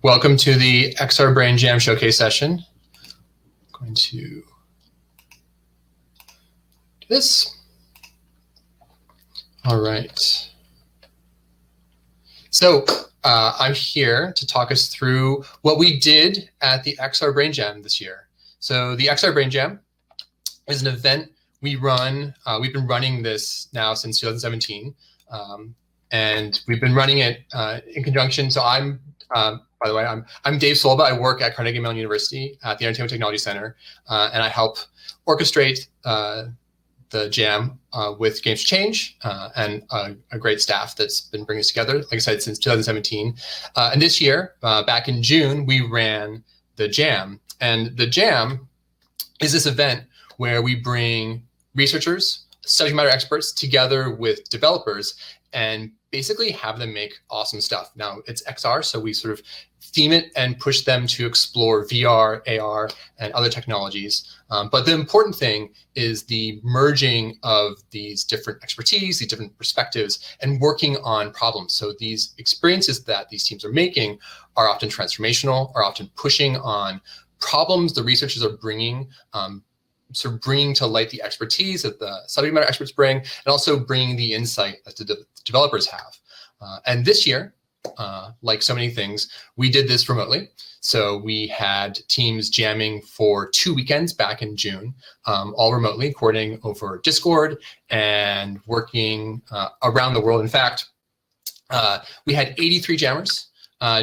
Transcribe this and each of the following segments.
Welcome to the XR Brain Jam Showcase session. I'm going to do this. All right. So I'm here to talk us through what we did at the XR Brain Jam this year. So the XR Brain Jam is an event we run. We've been running this now since 2017, and we've been running it in conjunction. So by the way, I'm Dave Solba. I work at Carnegie Mellon University at the Entertainment Technology Center, and I help orchestrate the jam with Games to Change and a great staff that's been bringing us together, like I said, since 2017. And this year, back in June, we ran the jam. And the jam is this event where we bring researchers, subject matter experts together with developers and basically have them make awesome stuff. Now, it's XR, so we sort of theme it and push them to explore VR, AR, and other technologies. But the important thing is the merging of these different expertise, these different perspectives, and working on problems. So these experiences that these teams are making are often transformational, are often pushing on problems the researchers are bringing, sort of bringing to light the expertise that the subject matter experts bring, and also bringing the insight that the developers have. And this year, like so many things, we did this remotely. So we had teams jamming for 2 weekends back in June, all remotely, coordinating over Discord and working around the world. In fact, we had 83 jammers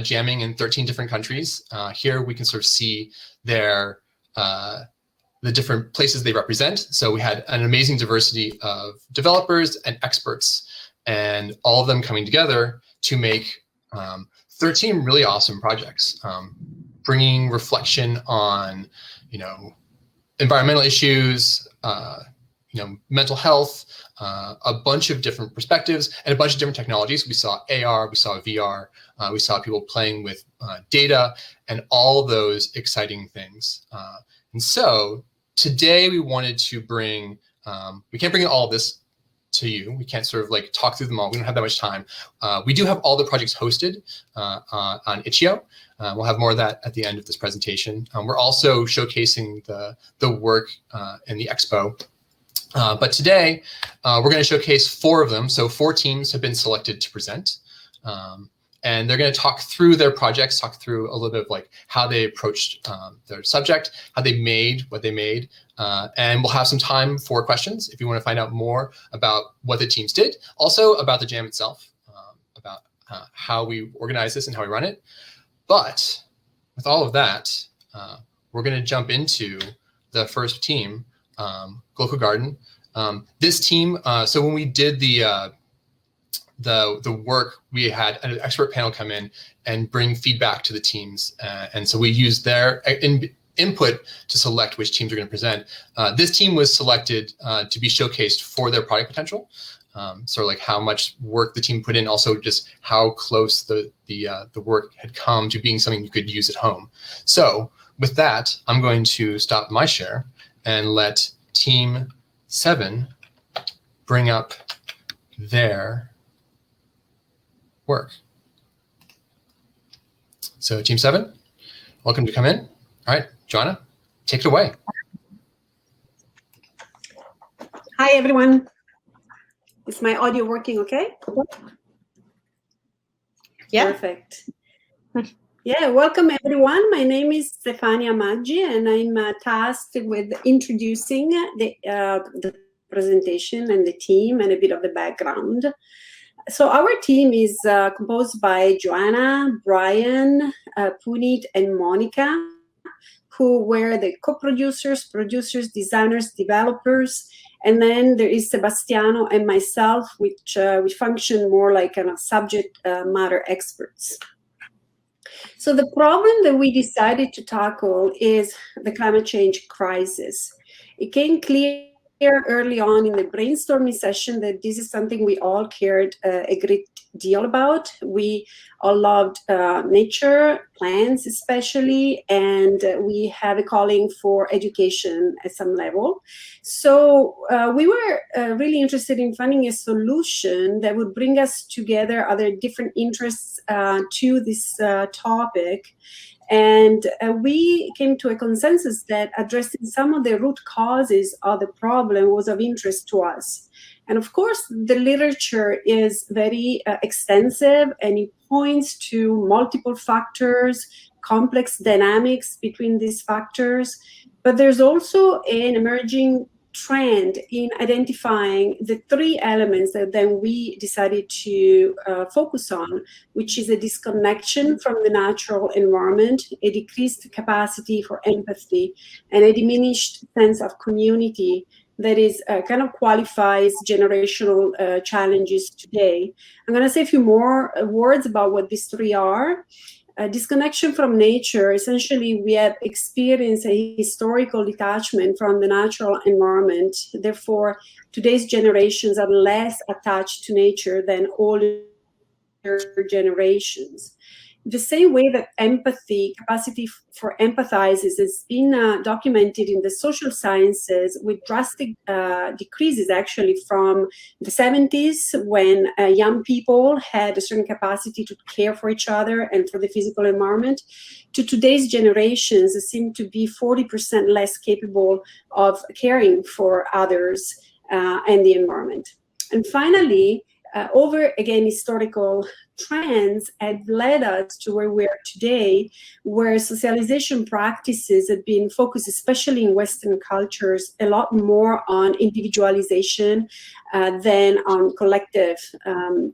jamming in 13 different countries. Here we can sort of see their the different places they represent. So we had an amazing diversity of developers and experts, and all of them coming together to make 13 really awesome projects, bringing reflection on, environmental issues, mental health, a bunch of different perspectives and a bunch of different technologies. We saw AR, we saw VR, we saw people playing with data and all those exciting things. And so today we wanted to bring, we can't bring all of this to you. We can't sort of like talk through them all. We don't have that much time. We do have all the projects hosted on Itch.io. We'll have more of that at the end of this presentation. We're also showcasing the work in the expo. But today we're going to showcase 4 of them. So 4 teams have been selected to present. And they're going to talk through their projects, talk through a little bit of like how they approached their subject, how they made what they made. And we'll have some time for questions if you want to find out more about what the teams did, also about the jam itself, about how we organize this and how we run it. But with all of that, we're going to jump into the first team, Local Garden. This team, so when we did the work, we had an expert panel come in and bring feedback to the teams. And so we used their input to select which teams are going to present. This team was selected to be showcased for their product potential. Sort of like how much work the team put in, also just how close the work had come to being something you could use at home. So with that, I'm going to stop my share and let Team 7 bring up their work. So Team 7, welcome to come in. All right, Joanna, take it away. Hi, everyone. Is my audio working okay? Yeah. Perfect. Yeah, welcome, everyone. My name is Stefania Maggi, and I'm tasked with introducing the presentation and the team and a bit of the background. So our team is composed by Joanna, Brian, Puneet, and Monica, who were the co-producers, producers, designers, developers. And then there is Sebastiano and myself, which we function more like subject matter experts. So the problem that we decided to tackle is the climate change crisis. It came clear early on in the brainstorming session that this is something we all cared a great deal about. We all loved nature, plants especially, and we have a calling for education at some level. So we were really interested in finding a solution that would bring us together, other different interests to this topic. And we came to a consensus that addressing some of the root causes of the problem was of interest to us. And of course, the literature is very extensive, and it points to multiple factors, complex dynamics between these factors. But there's also an emerging trend in identifying the three elements that then we decided to focus on, which is a disconnection from the natural environment, a decreased capacity for empathy, and a diminished sense of community that is kind of qualifies generational challenges today. I'm going to say a few more words about what these three are. Disconnection from nature, essentially we have experienced a historical detachment from the natural environment. Therefore, today's generations are less attached to nature than older generations. The same way that empathy, capacity for empathizes, has been documented in the social sciences with drastic decreases actually from the 70s, when young people had a certain capacity to care for each other and for the physical environment, to today's generations seem to be 40% less capable of caring for others and the environment. And finally, over again historical trends have led us to where we are today, where socialization practices have been focused, especially in Western cultures, a lot more on individualization than on collective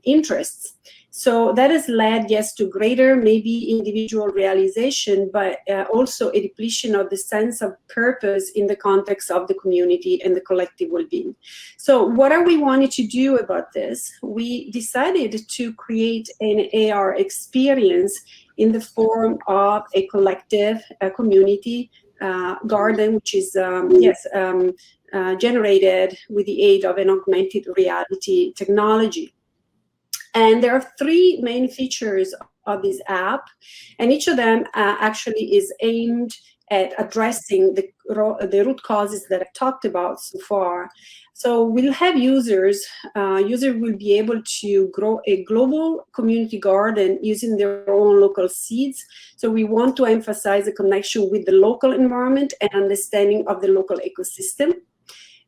interests. So that has led, yes, to greater maybe individual realization, but also a depletion of the sense of purpose in the context of the community and the collective well-being. So what are we wanting to do about this? We decided to create an AR experience in the form of a collective community garden, which is, generated with the aid of an augmented reality technology. And there are three main features of this app, and each of them actually is aimed at addressing the root causes that I've talked about so far. So we'll have users will be able to grow a global community garden using their own local seeds. So we want to emphasize a connection with the local environment and understanding of the local ecosystem.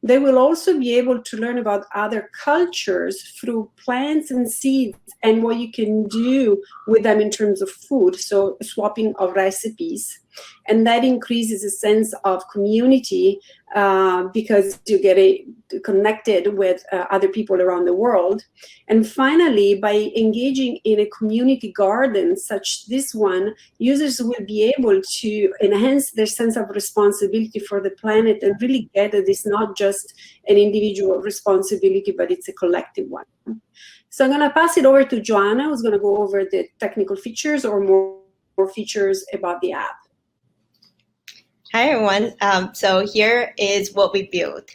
They will also be able to learn about other cultures through plants and seeds and what you can do with them in terms of food, so swapping of recipes. And that increases a sense of community because you get connected with other people around the world. And finally, by engaging in a community garden such this one, users will be able to enhance their sense of responsibility for the planet and really get that it's not just an individual responsibility, but it's a collective one. So I'm going to pass it over to Joanna, who's going to go over the technical features or more features about the app. Hi, everyone. So here is what we built.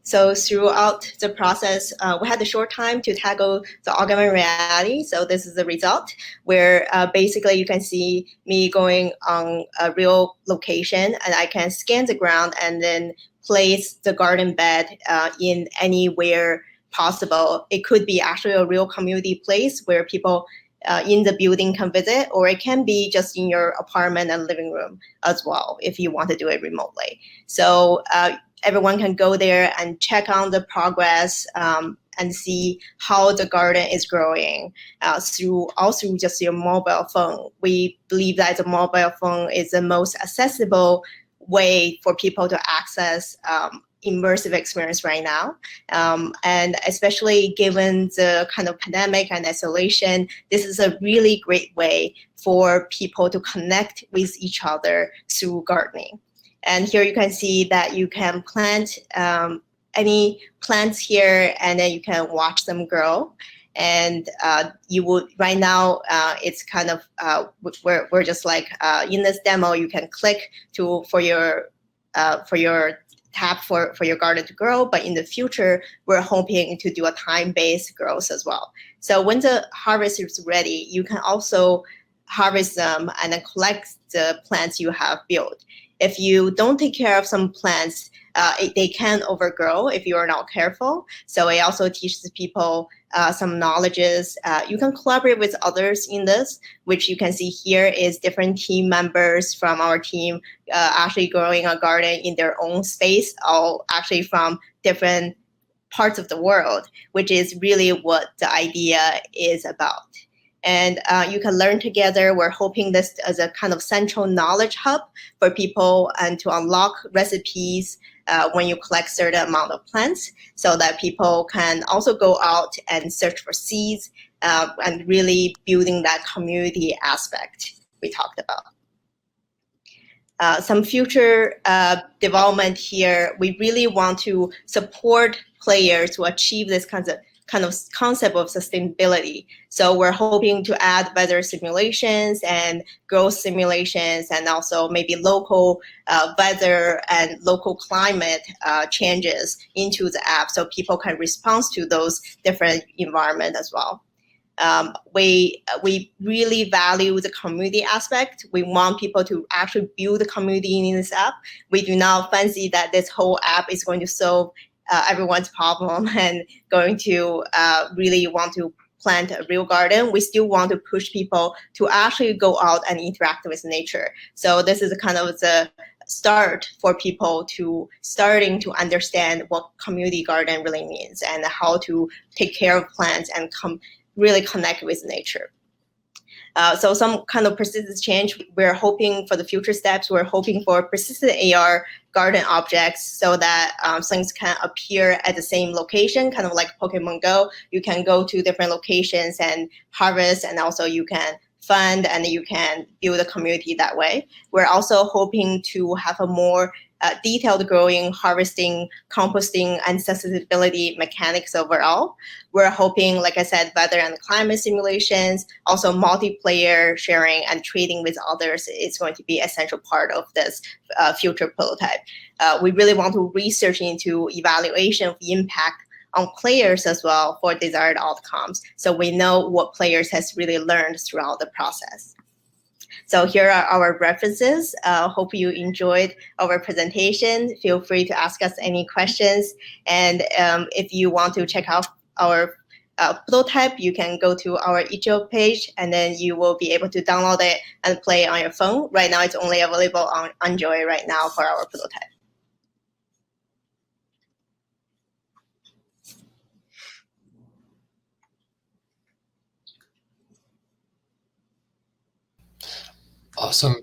So throughout the process, we had a short time to tackle the augmented reality. So this is the result, where basically you can see me going on a real location, and I can scan the ground and then place the garden bed in anywhere possible. It could be actually a real community place where people in the building can visit, or it can be just in your apartment and living room as well if you want to do it remotely. So everyone can go there and check on the progress and see how the garden is growing through just your mobile phone. We believe that the mobile phone is the most accessible way for people to access immersive experience right now. And especially given the kind of pandemic and isolation, this is a really great way for people to connect with each other through gardening. And here you can see that you can plant any plants here, and then you can watch them grow. And you would right now it's kind of we're just like in this demo you can click for your tap for your garden to grow, but in the future, we're hoping to do a time-based growth as well. So when the harvest is ready, you can also harvest them and then collect the plants you have built. If you don't take care of some plants, they can overgrow if you are not careful. So it also teaches people some knowledges. You can collaborate with others in this, which you can see here is different team members from our team actually growing a garden in their own space, all actually from different parts of the world, which is really what the idea is about. And you can learn together. We're hoping this as a kind of central knowledge hub for people and to unlock recipes when you collect certain amount of plants, so that people can also go out and search for seeds and really building that community aspect we talked about. Some future development here, we really want to support players to achieve this kind of concept of sustainability. So we're hoping to add weather simulations and growth simulations, and also maybe local weather and local climate changes into the app, so people can respond to those different environments as well. We really value the community aspect. We want people to actually build the community in this app. We do not fancy that this whole app is going to solve everyone's problem and going to really want to plant a real garden. We still want to push people to actually go out and interact with nature. So this is kind of the start for people to starting to understand what community garden really means and how to take care of plants and really connect with nature. So some kind of persistent change, we're hoping for the future steps, we're hoping for persistent AR garden objects so that things can appear at the same location, kind of like Pokemon Go. You can go to different locations and harvest, and also you can fund and you can build a community that way. We're also hoping to have a more detailed growing, harvesting, composting, and sustainability mechanics overall. We're hoping, like I said, weather and climate simulations, also multiplayer sharing and trading with others is going to be an essential part of this future prototype. We really want to research into evaluation of the impact on players as well for desired outcomes, so we know what players has really learned throughout the process. So here are our references. Hope you enjoyed our presentation. Feel free to ask us any questions. And if you want to check out our prototype, you can go to our itch.io page, and then you will be able to download it and play it on your phone. Right now, it's only available on Android right now for our prototype. Awesome.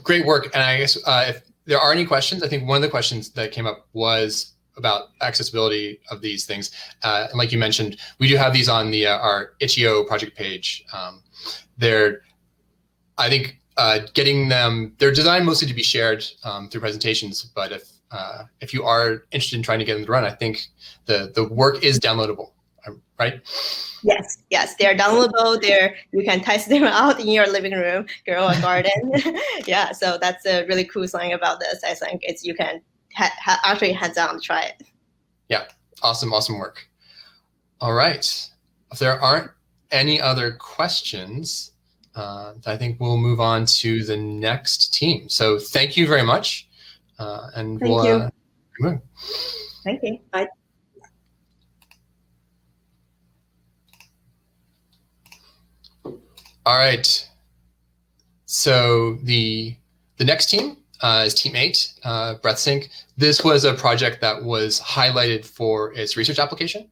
Great work. And I guess if there are any questions, I think one of the questions that came up was about accessibility of these things. And like you mentioned, we do have these on the our itch.io project page. I think getting them, they're designed mostly to be shared through presentations, but if you are interested in trying to get them to run, I think the work is downloadable, right? Yes, they're downloadable. You can test them out in your living room, grow a garden. Yeah, so that's a really cool thing about this. I think it's you can actually hands-on try it. Yeah, awesome work. All right, if there aren't any other questions, I think we'll move on to the next team. So thank you very much, and Thank you. Thank you. Bye. All right. So the next team is Team 8, Breathsync. This was a project that was highlighted for its research application.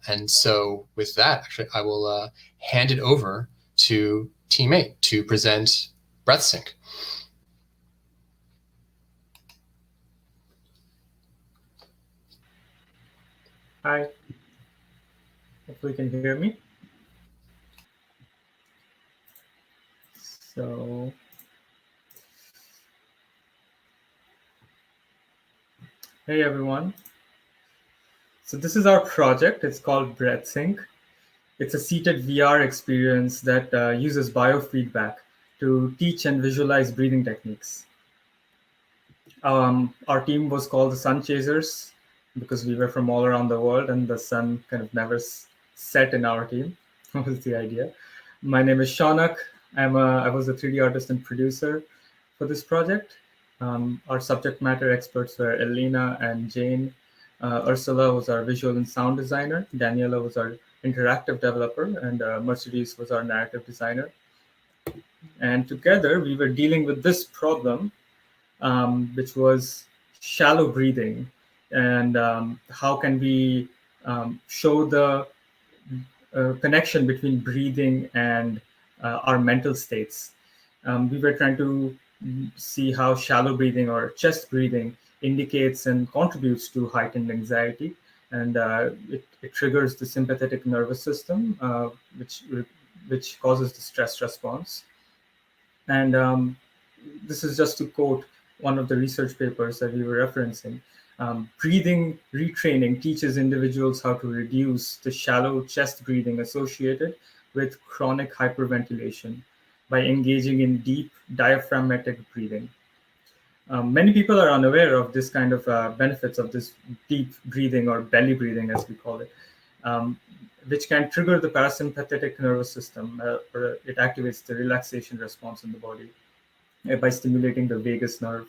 And so with that, actually, I will hand it over to Team 8 to present Breathsync. Hi. Hopefully you can hear me. So hey everyone. So this is our project. It's called Breathsync. It's a seated VR experience that uses biofeedback to teach and visualize breathing techniques. Our team was called the Sunchasers because we were from all around the world, and the sun kind of never set in our team. That was the idea. My name is Shaunak. I was a 3D artist and producer for this project. Our subject matter experts were Elena and Jane. Ursula was our visual and sound designer. Daniela was our interactive developer, and Mercedes was our narrative designer. And together we were dealing with this problem, which was shallow breathing, and how can we show the connection between breathing and our mental states. We were trying to see how shallow breathing or chest breathing indicates and contributes to heightened anxiety, and it triggers the sympathetic nervous system, which causes the stress response. And this is just to quote one of the research papers that we were referencing. Breathing retraining teaches individuals how to reduce the shallow chest breathing associated with chronic hyperventilation by engaging in deep diaphragmatic breathing. Many people are unaware of this kind of benefits of this deep breathing, or belly breathing as we call it, which can trigger the parasympathetic nervous system, or it activates the relaxation response in the body by stimulating the vagus nerve.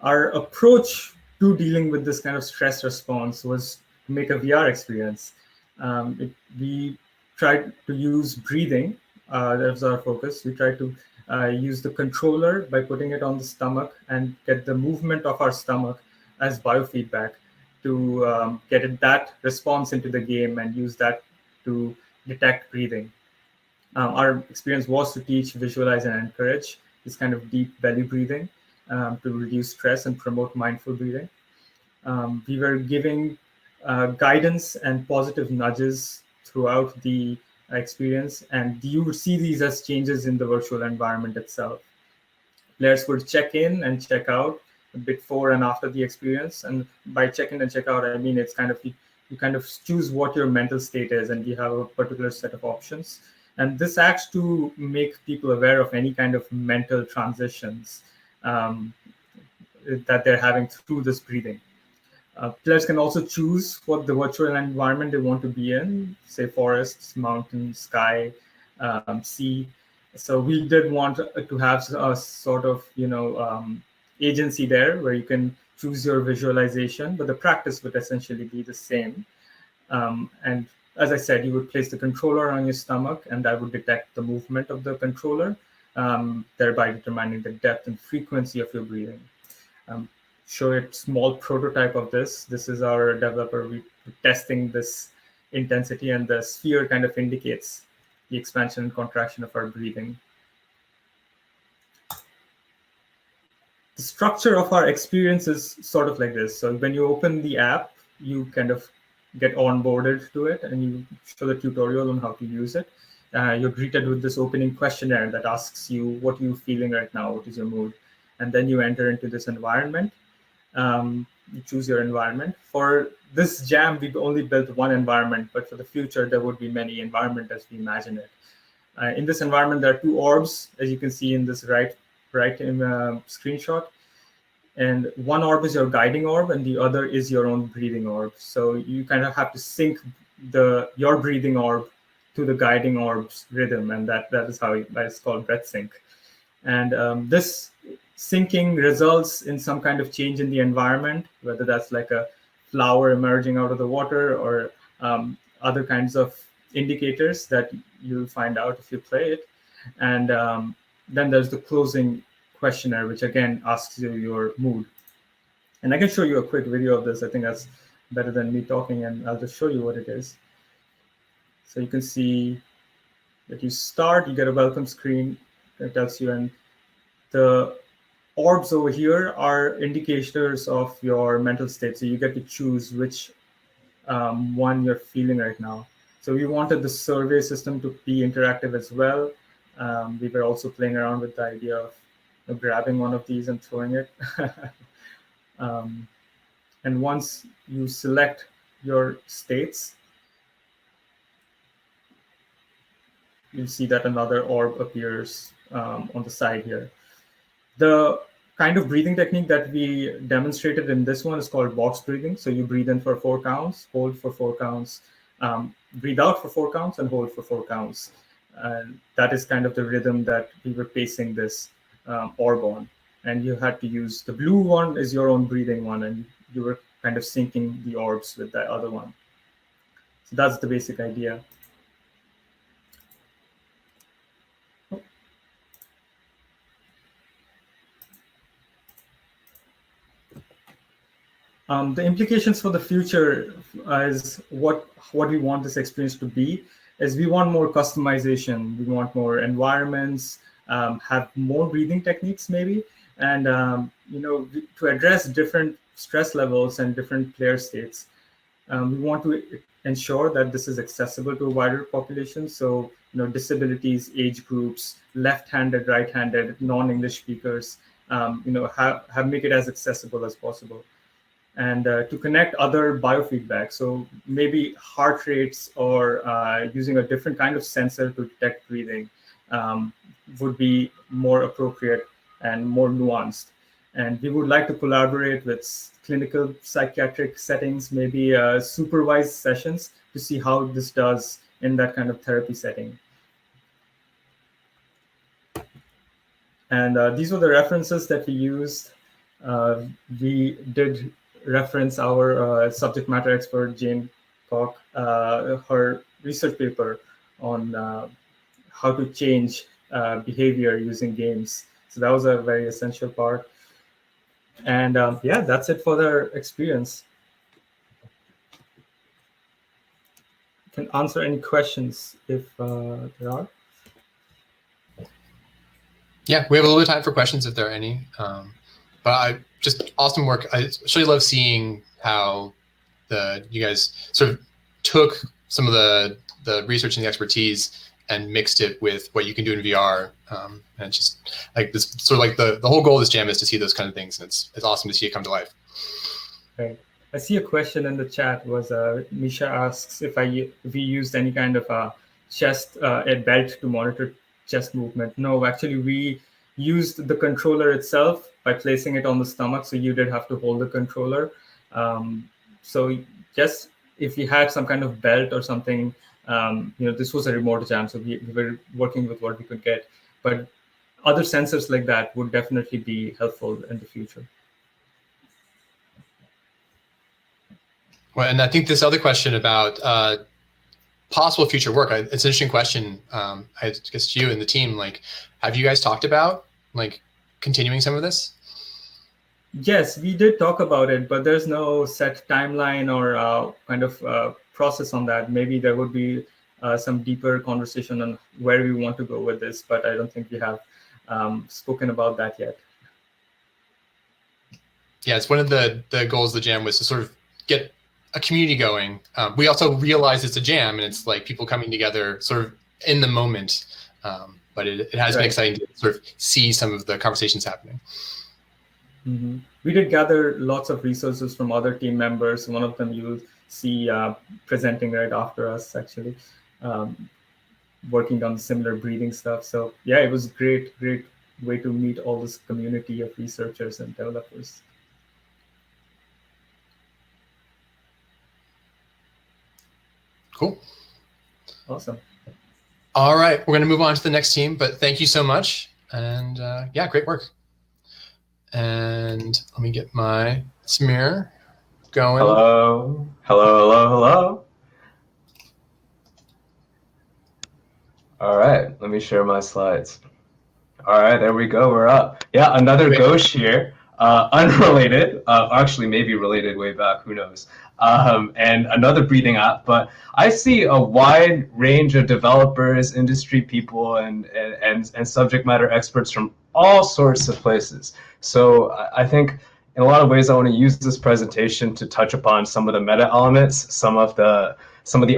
Our approach to dealing with this kind of stress response was to make a VR experience. We tried to use breathing, that was our focus. We tried to use the controller by putting it on the stomach and get the movement of our stomach as biofeedback to get that response into the game and use that to detect breathing. Our experience was to teach, visualize, and encourage this kind of deep belly breathing to reduce stress and promote mindful breathing. We were giving guidance and positive nudges throughout the experience, and you would see these as changes in the virtual environment itself. Players would check in and check out before and after the experience, and by check in and check out, I mean it's kind of you kind of choose what your mental state is, and you have a particular set of options. And this acts to make people aware of any kind of mental transitions that they're having through this breathing. Players can also choose what the virtual environment they want to be in, say forests, mountains, sky, sea. So we did want to have a sort of, agency there where you can choose your visualization, but the practice would essentially be the same. And as I said, you would place the controller on your stomach, and that would detect the movement of the controller, thereby determining the depth and frequency of your breathing. Show a small prototype of this. This is our developer testing this intensity, and the sphere kind of indicates the expansion and contraction of our breathing. The structure of our experience is sort of like this. So when you open the app, you kind of get onboarded to it, and you show the tutorial on how to use it. You're greeted with this opening questionnaire that asks you, what are you feeling right now? What is your mood? And then you enter into this environment. You choose your environment. For this jam, we've only built one environment, but for the future, there would be many environments as we imagine it. In this environment, there are two orbs, as you can see in this right screenshot. And one orb is your guiding orb, and the other is your own breathing orb. So you kind of have to sync your breathing orb to the guiding orb's rhythm, and that is how that is called Breathsync. And this syncing results in some kind of change in the environment, whether that's like a flower emerging out of the water or other kinds of indicators that you'll find out if you play it. And then there's the closing questionnaire, which again asks you your mood. And I can show you a quick video of this. I think that's better than me talking, and I'll just show you what it is. So you can see that you start, you get a welcome screen that tells you, and the orbs over here are indicators of your mental state. So you get to choose which one you're feeling right now. So we wanted the survey system to be interactive as well. We were also playing around with the idea of grabbing one of these and throwing it. And once you select your states, you'll see that another orb appears on the side here. The kind of breathing technique that we demonstrated in this one is called box breathing. So you breathe in for 4 counts, hold for 4 counts, breathe out for 4 counts, and hold for 4 counts. And that is kind of the rhythm that we were pacing this orb on. And you had to use the blue one is your own breathing one, and you were kind of syncing the orbs with that other one. So that's the basic idea. The implications for the future is what we want this experience to be is we want more customization. We want more environments, have more breathing techniques maybe, and to address different stress levels and different player states. We want to ensure that this is accessible to a wider population. So disabilities, age groups, left-handed, right-handed, non-English speakers, make it as accessible as possible. And to connect other biofeedback. So maybe heart rates or using a different kind of sensor to detect breathing would be more appropriate and more nuanced. And we would like to collaborate with clinical psychiatric settings, maybe supervised sessions to see how this does in that kind of therapy setting. And these were the references that we used. We did reference our subject matter expert, Jane Koch, her research paper on how to change behavior using games. So that was a very essential part. And yeah, that's it for their experience. Can answer any questions if there are. Yeah, we have a little bit of time for questions if there are any. But just awesome work. I especially love seeing how you guys sort of took some of the research and the expertise and mixed it with what you can do in VR. And it's just like this sort of like the whole goal of this jam is to see those kind of things. And it's awesome to see it come to life. Right. I see a question in the chat was Misha asks if we used any kind of a belt to monitor chest movement. No, actually we used the controller itself by placing it on the stomach. So you did have to hold the controller. So yes, if we had some kind of belt or something, this was a remote jam, so we were working with what we could get. But other sensors like that would definitely be helpful in the future. Well, and I think this other question about possible future work, it's an interesting question. I guess to you and the team, like, have you guys talked about like continuing some of this? Yes, we did talk about it, but there's no set timeline or kind of process on that. Maybe there would be some deeper conversation on where we want to go with this, but I don't think we have spoken about that yet. Yeah, it's one of the goals of the jam was to sort of get a community going. We also realize it's a jam and it's like people coming together sort of in the moment. But it has been exciting to sort of see some of the conversations happening. Mm-hmm. We did gather lots of resources from other team members. One of them you'll see presenting right after us, actually, working on similar breathing stuff. So yeah, it was a great way to meet all this community of researchers and developers. Cool. Awesome. All right, we're going to move on to the next team, but thank you so much. And yeah, great work. And let me get my smear going. Hello, hello, hello, hello. All right, let me share my slides. All right, there we go, we're up. Yeah, another ghost here, unrelated, actually maybe related way back, who knows. And another breathing app, but I see a wide range of developers, industry people, and subject matter experts from all sorts of places. So I think in a lot of ways I want to use this presentation to touch upon some of the meta elements, some of the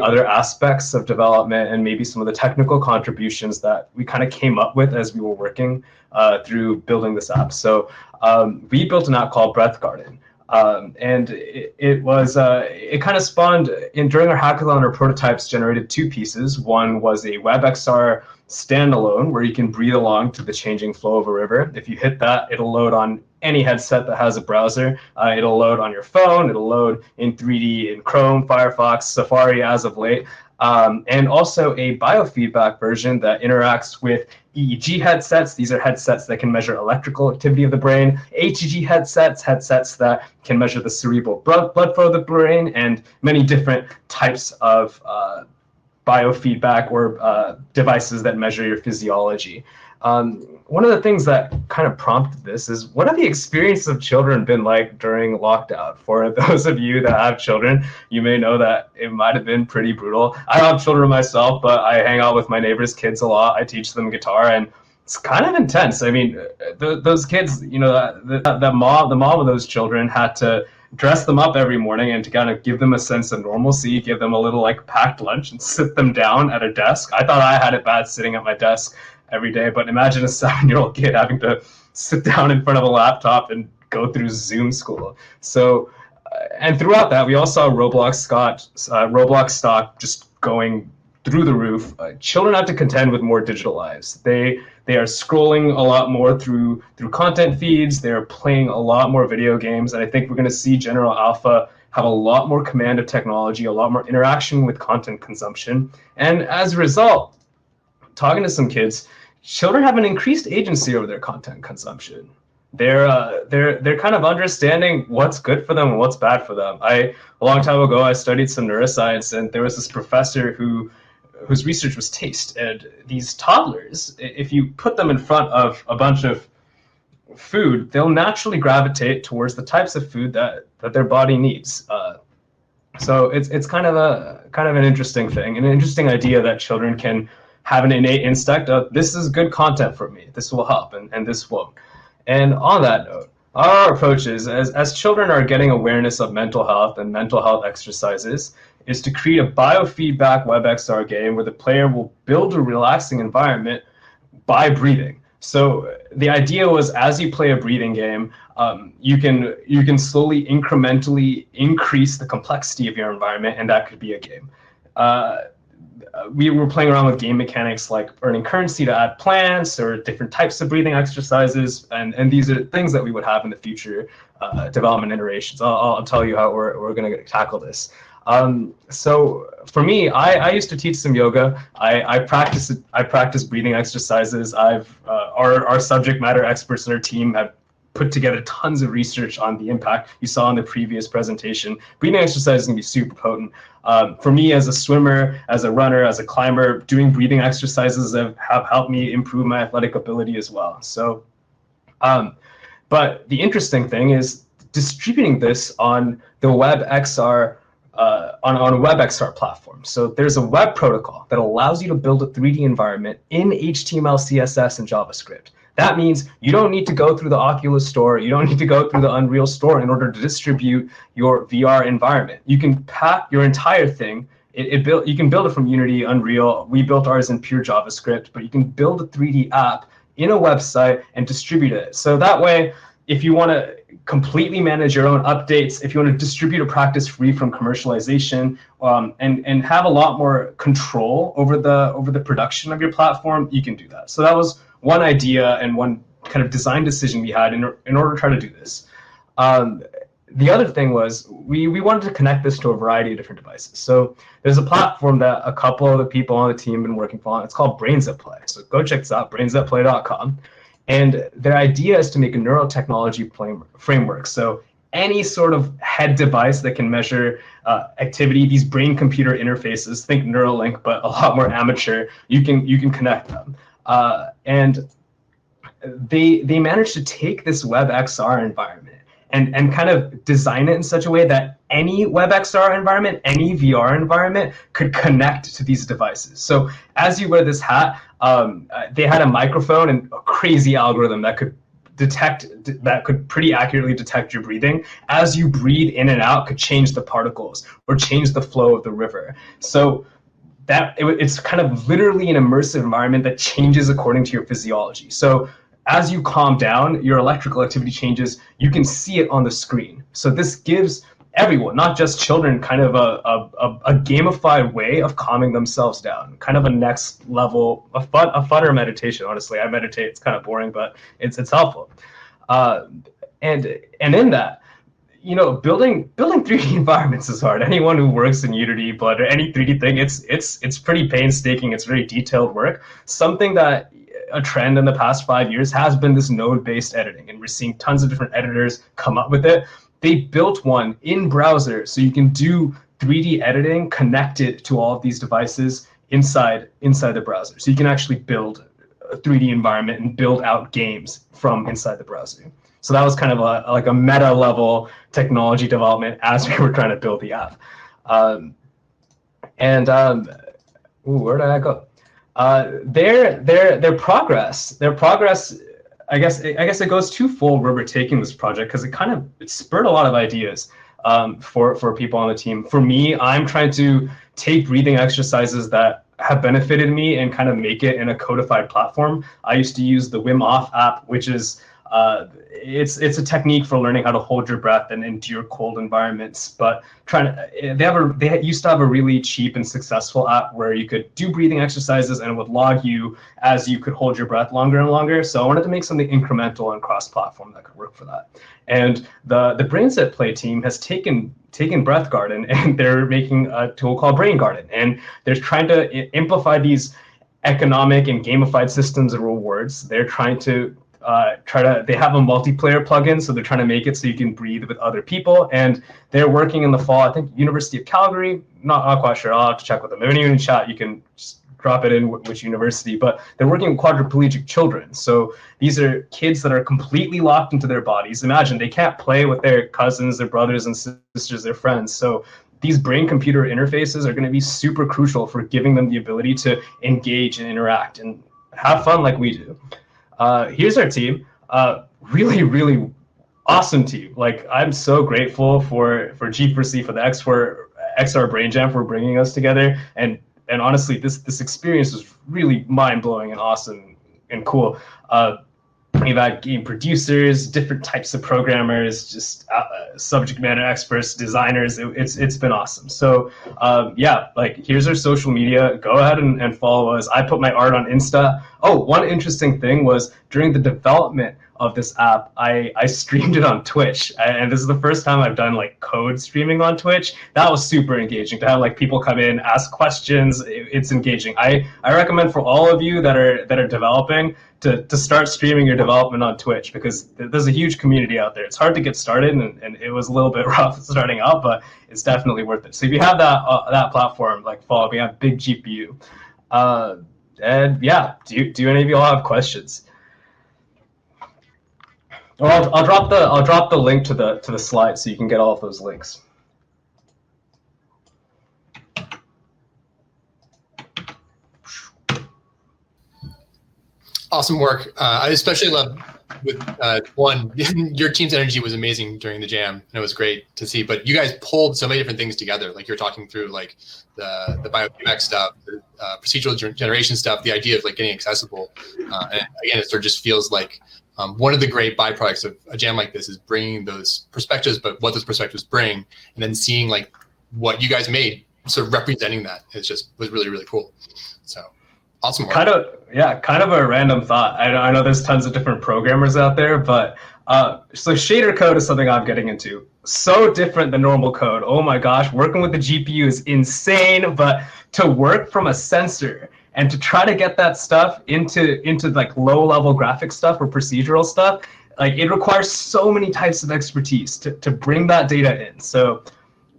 other aspects of development, and maybe some of the technical contributions that we kind of came up with as we were working through building this app. So we built an app called Breath Garden. And it kind of spawned during our hackathon. Our prototypes generated two pieces. One was a WebXR standalone, where you can breathe along to the changing flow of a river. If you hit that, it'll load on any headset that has a browser. It'll load on your phone. It'll load in 3D in Chrome, Firefox, Safari as of late. And also a biofeedback version that interacts with EEG headsets. These are headsets that can measure electrical activity of the brain. HEG headsets that can measure the cerebral blood flow of the brain, and many different types of biofeedback or devices that measure your physiology. One of the things that kind of prompted this is, what have the experiences of children been like during lockdown? For those of you that have children, you may know that it might have been pretty brutal. I don't have children myself, but I hang out with my neighbors' kids a lot. I teach them guitar, and it's kind of intense. I mean, those kids, you know, the mom of those children had to dress them up every morning and to kind of give them a sense of normalcy, give them a little like packed lunch and sit them down at a desk. I thought I had it bad sitting at my desk every day, but imagine a 7-year-old kid having to sit down in front of a laptop and go through Zoom school. So, and throughout that, we all saw Roblox stock just going through the roof. Children have to contend with more digital lives. They are scrolling a lot more through content feeds. They're playing a lot more video games, and I think we're going to see General Alpha have a lot more command of technology, a lot more interaction with content consumption, and as a result, talking to some kids, children have an increased agency over their content consumption. They're kind of understanding what's good for them and what's bad for them. A long time ago, I studied some neuroscience, and there was this professor whose research was taste. And these toddlers, if you put them in front of a bunch of food, they'll naturally gravitate towards the types of food that their body needs. So it's kind of an interesting thing, an interesting idea that children can have an innate instinct of, this is good content for me, this will help, and this won't. And on that note, our approach is, as children are getting awareness of mental health and mental health exercises, is to create a biofeedback WebXR game where the player will build a relaxing environment by breathing. So the idea was, as you play a breathing game, you can slowly, incrementally increase the complexity of your environment, and that could be a game. We were playing around with game mechanics like earning currency to add plants or different types of breathing exercises, and these are things that we would have in the future development iterations. I'll tell you how we're going to tackle this. So for me, I used to teach some yoga. I practice breathing exercises. Our subject matter experts in our team have put together tons of research on the impact you saw in the previous presentation. Breathing exercises can be super potent. For me, as a swimmer, as a runner, as a climber, doing breathing exercises have helped me improve my athletic ability as well. So, but the interesting thing is distributing this on the WebXR, on a WebXR platform. So there's a web protocol that allows you to build a 3D environment in HTML, CSS, and JavaScript. That means you don't need to go through the Oculus store. You don't need to go through the Unreal store in order to distribute your VR environment. You can pack your entire thing. You can build it from Unity, Unreal. We built ours in pure JavaScript, but you can build a 3D app in a website and distribute it. So that way, if you want to completely manage your own updates, if you want to distribute a practice free from commercialization, and have a lot more control over the production of your platform, you can do that. So that was one idea and one kind of design decision we had in order to try to do this. The other thing was we wanted to connect this to a variety of different devices. So there's a platform that a couple of the people on the team have been working on. It's called Brains at Play. So go check this out, brainsthatplay.com. And their idea is to make a neurotechnology framework. So any sort of head device that can measure activity, these brain-computer interfaces, think Neuralink, but a lot more amateur, you can connect them. And they managed to take this WebXR environment and kind of design it in such a way that any WebXR environment, any VR environment could connect to these devices. So as you wear this hat, they had a microphone and a crazy algorithm that could pretty accurately detect your breathing. As you breathe in and out, could change the particles or change the flow of the river. So it's kind of literally an immersive environment that changes according to your physiology. So as you calm down, your electrical activity changes. You can see it on the screen. So this gives everyone, not just children, kind of a gamified way of calming themselves down, kind of a next level, a funner meditation. Honestly, I meditate. It's kind of boring, but it's helpful. And in that, building 3D environments is hard. Anyone who works in Unity, Blender, any 3D thing, it's pretty painstaking. It's very detailed work. Something that a trend in the past 5 years has been this node-based editing, and we're seeing tons of different editors come up with it. They built one in browser, so you can do 3D editing connected to all of these devices inside the browser. So you can actually build a 3D environment and build out games from inside the browser. So that was kind of like a meta level technology development as we were trying to build the app. Where did I go? Their progress. I guess it goes twofold where we're taking this project, because it spurred a lot of ideas for people on the team. For me, I'm trying to take breathing exercises that have benefited me and kind of make it in a codified platform. I used to use the Wim Hof app, which is it's a technique for learning how to hold your breath and endure cold environments. But they used to have a really cheap and successful app where you could do breathing exercises and it would log you as you could hold your breath longer and longer. So I wanted to make something incremental and cross-platform that could work for that. And the Brains at Play team has taken Breath Garden, and they're making a tool called Brain Garden, and they're trying to amplify these economic and gamified systems and rewards. They're trying to they have a multiplayer plugin, so they're trying to make it so you can breathe with other people. And they're working in the fall, I think, University of Calgary. Not quite sure. I'll have to check with them. If anyone in chat, you can just drop it in which university. But they're working with quadriplegic children. So these are kids that are completely locked into their bodies. Imagine they can't play with their cousins, their brothers and sisters, their friends. So these brain-computer interfaces are going to be super crucial for giving them the ability to engage and interact and have fun like we do. Here's our team. Really, really awesome team. Like, I'm so grateful for G4C, for the XR Brain Jam, for bringing us together. And honestly, this experience was really mind-blowing and awesome and cool. We've had game producers, different types of programmers, just subject matter experts, designers. It's been awesome. So yeah, like, here's our social media. Go ahead and follow us. I put my art on Insta. Oh, one interesting thing was during the development of this app, I streamed it on Twitch, and this is the first time I've done like code streaming on Twitch. That was super engaging to have like people come in, ask questions. It's engaging. I recommend for all of you that are developing to start streaming your development on Twitch, because there's a huge community out there. It's hard to get started, and it was a little bit rough starting out, but it's definitely worth it. So if you have that platform, like, follow me. I have big GPU. And yeah, do any of you all have questions? Well, I'll drop the link to the slide so you can get all of those links. Awesome work. I especially love with one, your team's energy was amazing during the jam, and it was great to see. But you guys pulled so many different things together. Like, you're talking through like the biomech stuff, the procedural generation stuff, the idea of like getting accessible. And again, it sort of just feels like one of the great byproducts of a jam like this is bringing those perspectives, but what those perspectives bring, and then seeing like what you guys made, sort of representing that, was really, really cool. So awesome work. Kind of a random thought. I know there's tons of different programmers out there, but so shader code is something I'm getting into. So different than normal code. Oh my gosh, working with the GPU is insane, but to work from a sensor and to try to get that stuff into like low-level graphic stuff or procedural stuff, like, it requires so many types of expertise to bring that data in. So,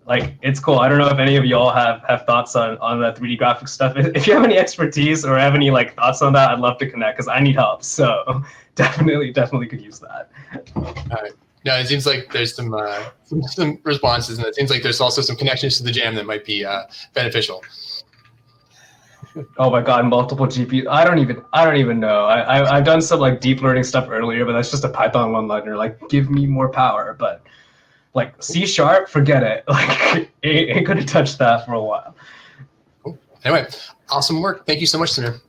like, it's cool. I don't know if any of y'all have thoughts on that 3D graphics stuff. If you have any expertise or have any like thoughts on that, I'd love to connect, because I need help. So definitely could use that. All right. No, it seems like there's some responses, and it seems like there's also some connections to the jam that might be beneficial. Oh my God, multiple GPUs. I don't even know. I've done some like deep learning stuff earlier, but that's just a Python one-liner. Like, give me more power, but like C#, forget it. Like, ain't gonna touch that for a while. Cool. Anyway, awesome work. Thank you so much, Samir.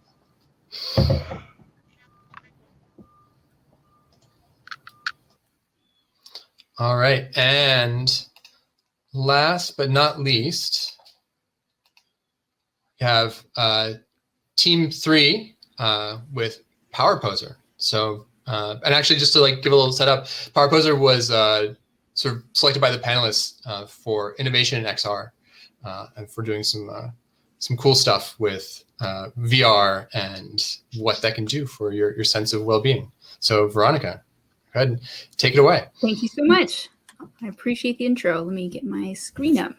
All right, and last but not least, we have team 3 with Power Poser. So, and actually just to like give a little setup, Power Poser was sort of selected by the panelists for innovation in XR and for doing some cool stuff with VR and what that can do for your sense of well-being. So Veronica, go ahead and take it away. Thank you so much. I appreciate the intro. Let me get my screen up.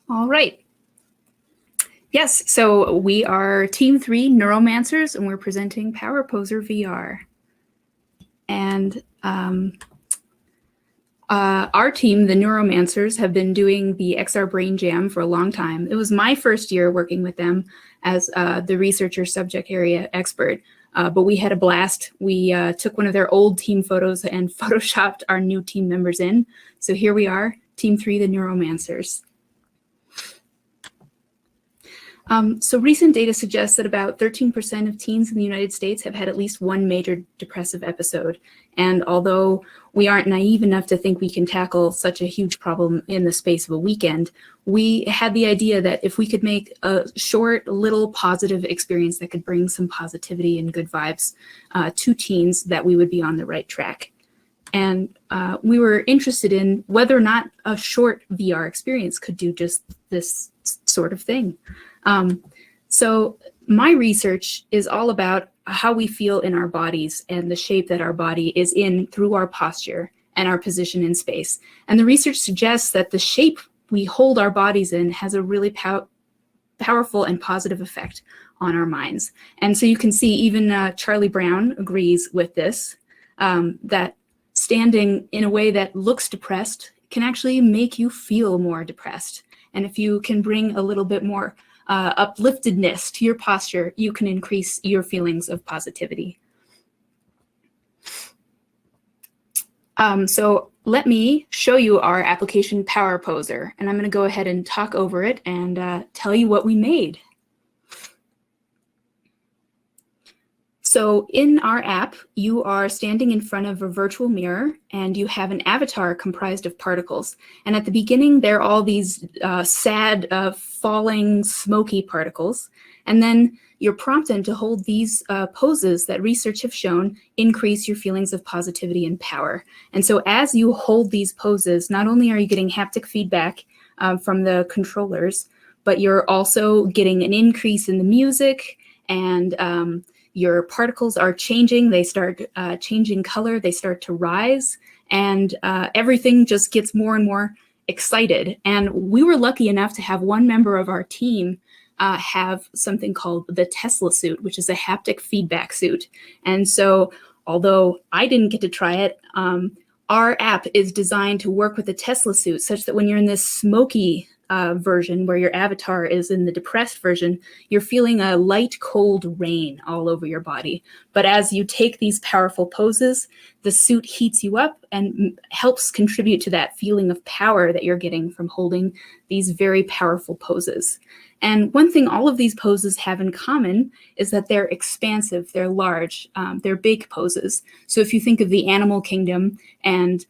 All right. Yes, so we are Team 3 Neuromancers, and we're presenting Power Poser VR. And our team, the Neuromancers, have been doing the XR Brain Jam for a long time. It was my first year working with them as the researcher subject area expert, but we had a blast. We took one of their old team photos and photoshopped our new team members in. So here we are, Team 3, the Neuromancers. So recent data suggests that about 13% of teens in the United States have had at least one major depressive episode. And although we aren't naive enough to think we can tackle such a huge problem in the space of a weekend, we had the idea that if we could make a short, little positive experience that could bring some positivity and good vibes to teens, that we would be on the right track. And we were interested in whether or not a short VR experience could do just this sort of thing. So my research is all about how we feel in our bodies and the shape that our body is in through our posture and our position in space. And the research suggests that the shape we hold our bodies in has a really powerful and positive effect on our minds. And so you can see even Charlie Brown agrees with this, that standing in a way that looks depressed can actually make you feel more depressed. And if you can bring a little bit more upliftedness to your posture, you can increase your feelings of positivity. So let me show you our application Power Poser, and I'm going to go ahead and talk over it and tell you what we made. So in our app, you are standing in front of a virtual mirror and you have an avatar comprised of particles. And at the beginning, they're all these sad, falling, smoky particles. And then you're prompted to hold these poses that research have shown increase your feelings of positivity and power. And so as you hold these poses, not only are you getting haptic feedback from the controllers, but you're also getting an increase in the music, and your particles are changing. They start changing color. They start to rise, and everything just gets more and more excited. And we were lucky enough to have one member of our team have something called the Tesla suit, which is a haptic feedback suit. And so although I didn't get to try it, our app is designed to work with the Tesla suit such that when you're in this smoky version where your avatar is in the depressed version, you're feeling a light, cold rain all over your body. But as you take these powerful poses, the suit heats you up and helps contribute to that feeling of power that you're getting from holding these very powerful poses. And one thing all of these poses have in common is that they're expansive, they're large, they're big poses. So if you think of the animal kingdom and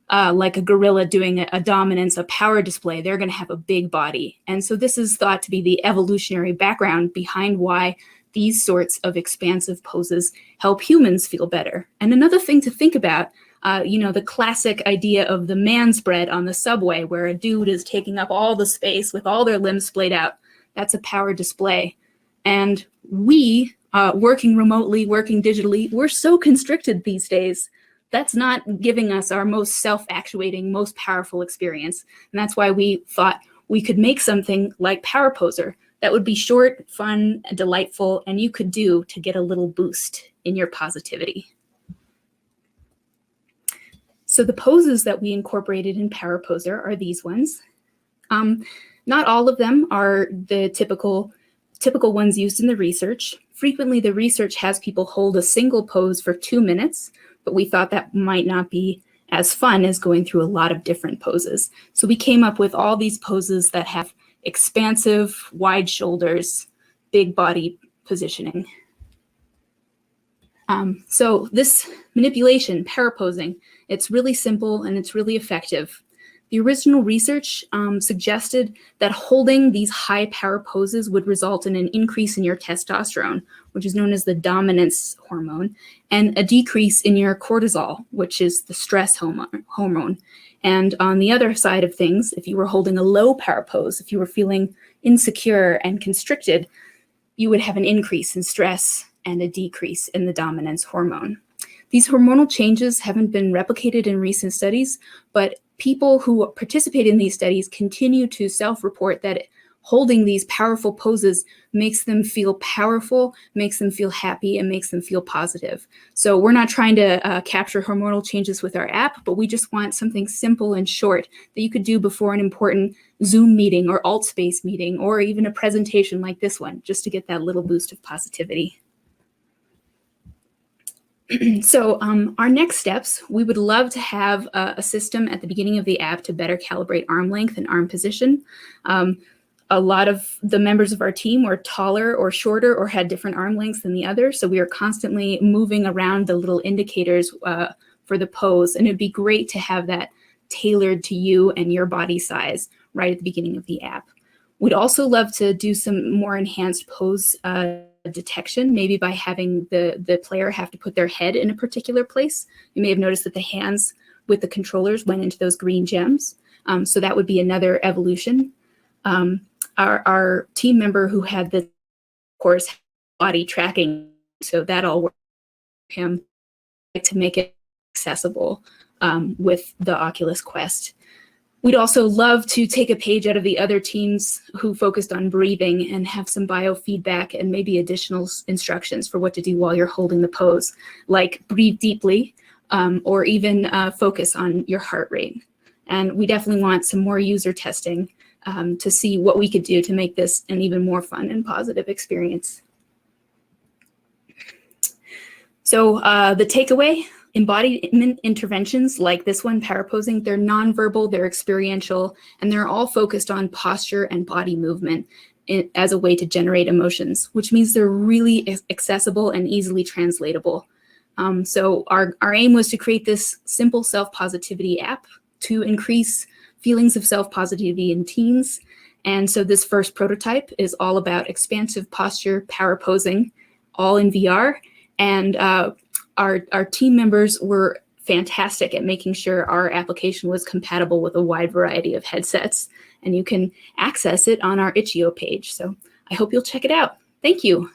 like a gorilla doing a dominance, a power display, they're going to have a big body. And so this is thought to be the evolutionary background behind why these sorts of expansive poses help humans feel better. And another thing to think about, the classic idea of the man spread on the subway where a dude is taking up all the space with all their limbs splayed out. That's a power display. And we, working remotely, working digitally, we're so constricted these days. That's not giving us our most self-actuating, most powerful experience. And that's why we thought we could make something like Power Poser that would be short, fun, delightful, and you could do to get a little boost in your positivity. So the poses that we incorporated in Power Poser are these ones. Not all of them are the typical ones used in the research. Frequently, the research has people hold a single pose for 2 minutes, but we thought that might not be as fun as going through a lot of different poses. So we came up with all these poses that have expansive, wide shoulders, big body positioning. So this manipulation, paraposing, it's really simple and it's really effective. The original research suggested that holding these high power poses would result in an increase in your testosterone, which is known as the dominance hormone, and a decrease in your cortisol, which is the stress hormone. And on the other side of things, if you were holding a low power pose, if you were feeling insecure and constricted, you would have an increase in stress and a decrease in the dominance hormone. These hormonal changes haven't been replicated in recent studies, but people who participate in these studies continue to self-report that holding these powerful poses makes them feel powerful, makes them feel happy, and makes them feel positive. So we're not trying to capture hormonal changes with our app, but we just want something simple and short that you could do before an important Zoom meeting or AltSpace meeting, or even a presentation like this one, just to get that little boost of positivity. So our next steps, we would love to have a system at the beginning of the app to better calibrate arm length and arm position. A lot of the members of our team were taller or shorter or had different arm lengths than the others. So we are constantly moving around the little indicators for the pose. And it'd be great to have that tailored to you and your body size right at the beginning of the app. We'd also love to do some more enhanced pose detection, maybe by having the player have to put their head in a particular place. You may have noticed that the hands with the controllers went into those green gems. So that would be another evolution. Our team member who had the, of course, body tracking, so that all worked for him to make it accessible with the Oculus Quest. We'd also love to take a page out of the other teams who focused on breathing and have some biofeedback and maybe additional instructions for what to do while you're holding the pose, like breathe deeply or even focus on your heart rate. And we definitely want some more user testing to see what we could do to make this an even more fun and positive experience. So the takeaway, embodiment interventions like this one, paraposing, they're nonverbal, they're experiential, and they're all focused on posture and body movement as a way to generate emotions, which means they're really accessible and easily translatable. So our aim was to create this simple self-positivity app to increase feelings of self-positivity in teens. And so this first prototype is all about expansive posture, paraposing, all in VR. And our team members were fantastic at making sure our application was compatible with a wide variety of headsets. And you can access it on our Itch.io page. So I hope you'll check it out. Thank you.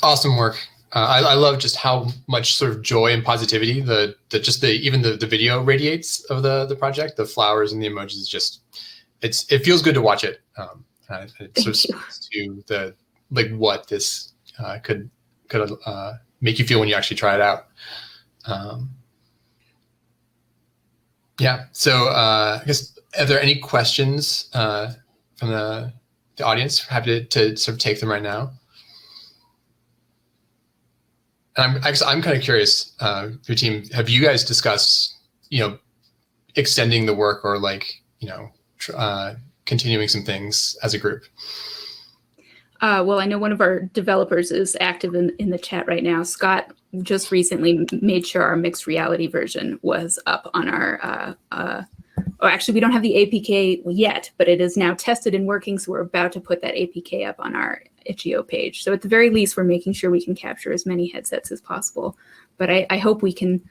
Awesome work. I love just how much sort of joy and positivity even the video radiates of the project. The flowers and the emojis, just it feels good to watch it. It sort of speaks to the what this could make you feel when you actually try it out. Yeah. So I guess, are there any questions from the audience? Happy to sort of take them right now. And I'm kind of curious, your team, have you guys discussed, extending the work or continuing some things as a group? Well, I know one of our developers is active in the chat right now. Scott just recently made sure our mixed reality version was up on our, actually we don't have the APK yet, but it is now tested and working. So we're about to put that APK up on our Itch.io page. So at the very least, we're making sure we can capture as many headsets as possible. But I hope we can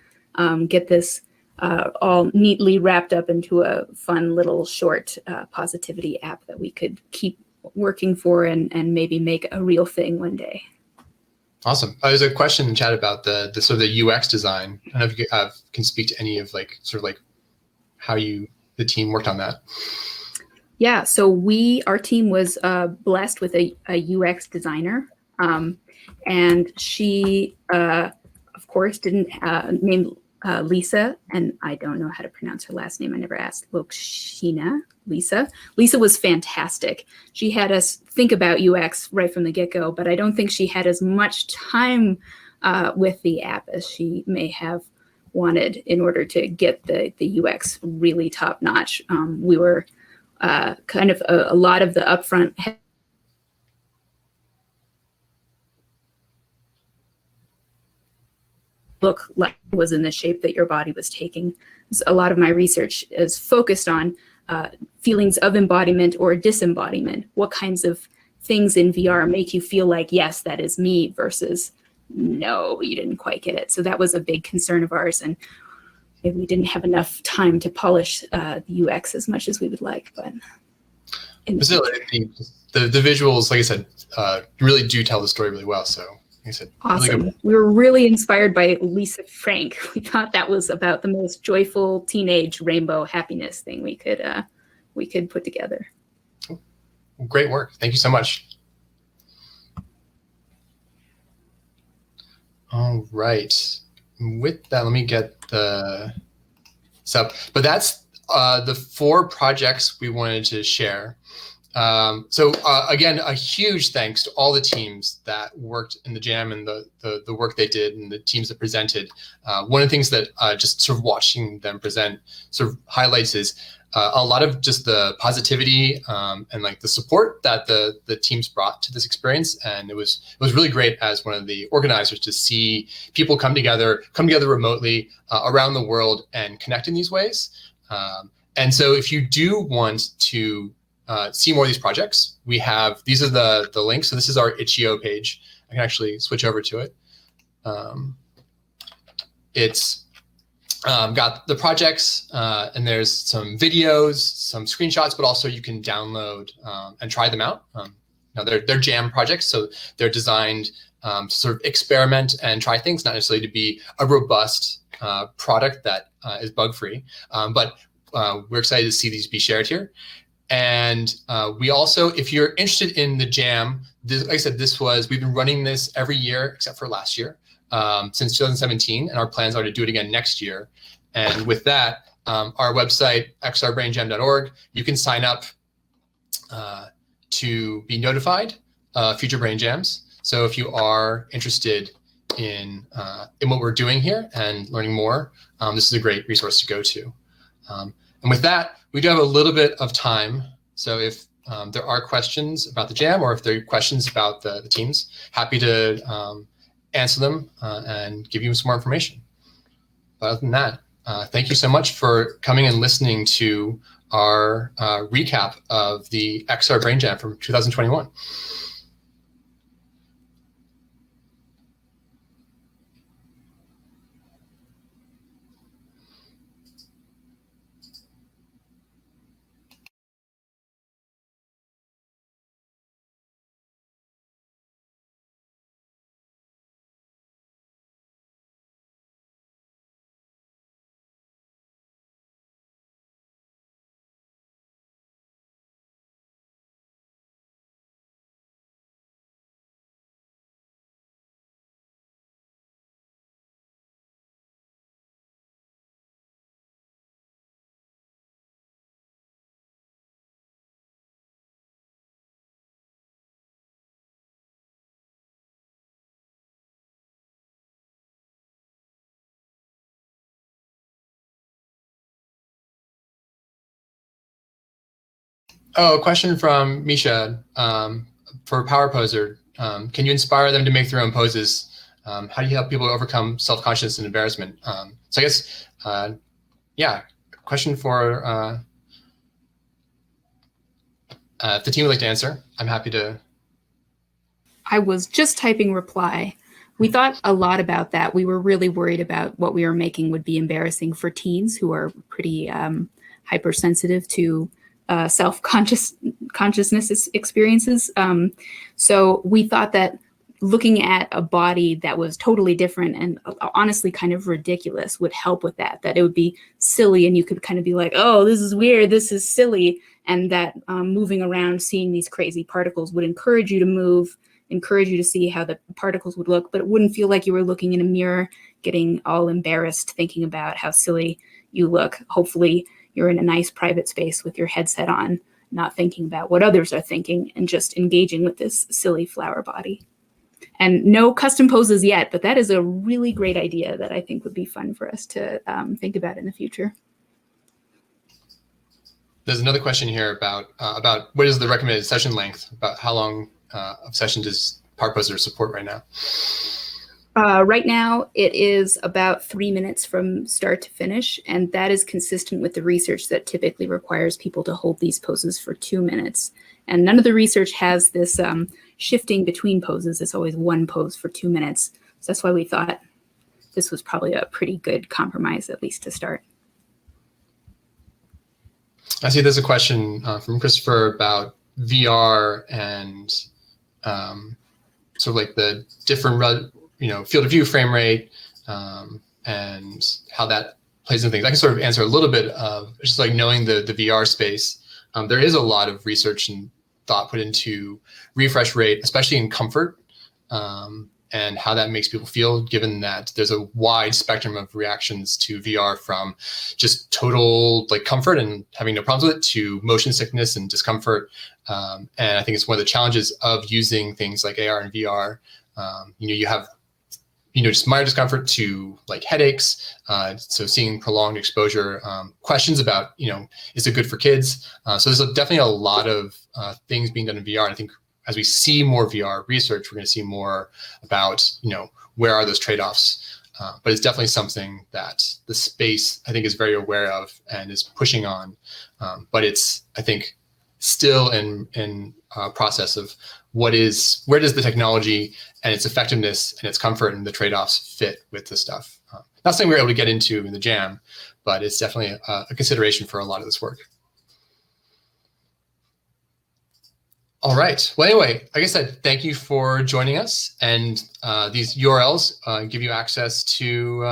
get this all neatly wrapped up into a fun little short positivity app that we could keep working for and maybe make a real thing one day. Awesome. There's a question in chat about the sort of the UX design. I don't know if you can speak to any of how the team worked on that. Yeah, so our team was blessed with a UX designer, and she, of course, didn't name Lisa, and I don't know how to pronounce her last name. I never asked. Lokshina, Lisa. Lisa was fantastic. She had us think about UX right from the get-go, but I don't think she had as much time with the app as she may have wanted in order to get the UX really top-notch. We were kind of a lot of the upfront look like was in the shape that your body was taking. So a lot of my research is focused on feelings of embodiment or disembodiment. What kinds of things in VR make you feel like, yes, that is me, versus no, you didn't quite get it. So that was a big concern of ours, and maybe we didn't have enough time to polish the UX as much as we would like. But the visuals, like I said, really do tell the story really well. So, like I said, awesome. Really we were really inspired by Lisa Frank. We thought that was about the most joyful teenage rainbow happiness thing we could put together. Great work. Thank you so much. All right. With that, let me get the stuff. But that's the 4 projects we wanted to share. So again, a huge thanks to all the teams that worked in the Jam and the work they did and the teams that presented. One of the things that just sort of watching them present sort of highlights is a lot of just the positivity and like the support that the teams brought to this experience. And it was really great as one of the organizers to see people come together remotely around the world and connect in these ways. And so if you do want to see more of these projects, these are the links. So this is our itch.io page. I can actually switch over to it. It's got the projects, and there's some videos, some screenshots, but also you can download and try them out. Now they're Jam projects, so they're designed to sort of experiment and try things, not necessarily to be a robust product that is bug-free. But we're excited to see these be shared here. And we also, if you're interested in the Jam, like I said, we've been running this every year except for last year. Since 2017, and our plans are to do it again next year. And with that, our website, xrbrainjam.org, you can sign up to be notified of future Brain Jams. So if you are interested in what we're doing here and learning more, this is a great resource to go to. And with that, we do have a little bit of time. So if there are questions about the Jam, or if there are questions about the teams, happy to answer them and give you some more information. But other than that, thank you so much for coming and listening to our recap of the XR Brain Jam from 2021. Oh, a question from Misha for Power Poser. Can you inspire them to make their own poses? How do you help people overcome self-consciousness and embarrassment? So I guess, yeah, question for if the team would like to answer, I'm happy to. I was just typing reply. We thought a lot about that. We were really worried about what we were making would be embarrassing for teens who are pretty hypersensitive to self-consciousness experiences. So we thought that looking at a body that was totally different and honestly kind of ridiculous would help with that it would be silly and you could kind of be like, oh, this is weird, this is silly. And that moving around, seeing these crazy particles would encourage you to move, encourage you to see how the particles would look, but it wouldn't feel like you were looking in a mirror, getting all embarrassed, thinking about how silly you look. Hopefully you're in a nice private space with your headset on, not thinking about what others are thinking and just engaging with this silly flower body. And no custom poses yet, but that is a really great idea that I think would be fun for us to think about in the future. There's another question here about what is the recommended session length, about how long of session does ParkPoser support right now? Right now, it is about 3 minutes from start to finish, and that is consistent with the research that typically requires people to hold these poses for 2 minutes. And none of the research has this shifting between poses. It's always one pose for 2 minutes. So that's why we thought this was probably a pretty good compromise, at least to start. I see there's a question from Christopher about VR and sort of like the different, field of view, frame rate, and how that plays into things. I can sort of answer a little bit of just like knowing the VR space. There is a lot of research and thought put into refresh rate, especially in comfort, and how that makes people feel, given that there's a wide spectrum of reactions to VR, from just total like comfort and having no problems with it to motion sickness and discomfort. And I think it's one of the challenges of using things like AR and VR. You have just minor discomfort to like headaches. So seeing prolonged exposure, questions about, is it good for kids? So there's definitely a lot of things being done in VR. And I think as we see more VR research, we're going to see more about, where are those trade-offs? But it's definitely something that the space, I think, is very aware of and is pushing on. But it's, I think, still in process of where does the technology and its effectiveness and its comfort and the trade-offs fit with the stuff. Not something we were able to get into in the jam, but it's definitely a consideration for a lot of this work. All right. Well, anyway, like I said, thank you for joining us. And these URLs give you access to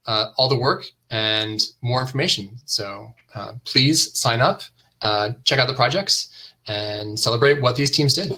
all the work and more information. So please sign up, check out the projects, and celebrate what these teams did.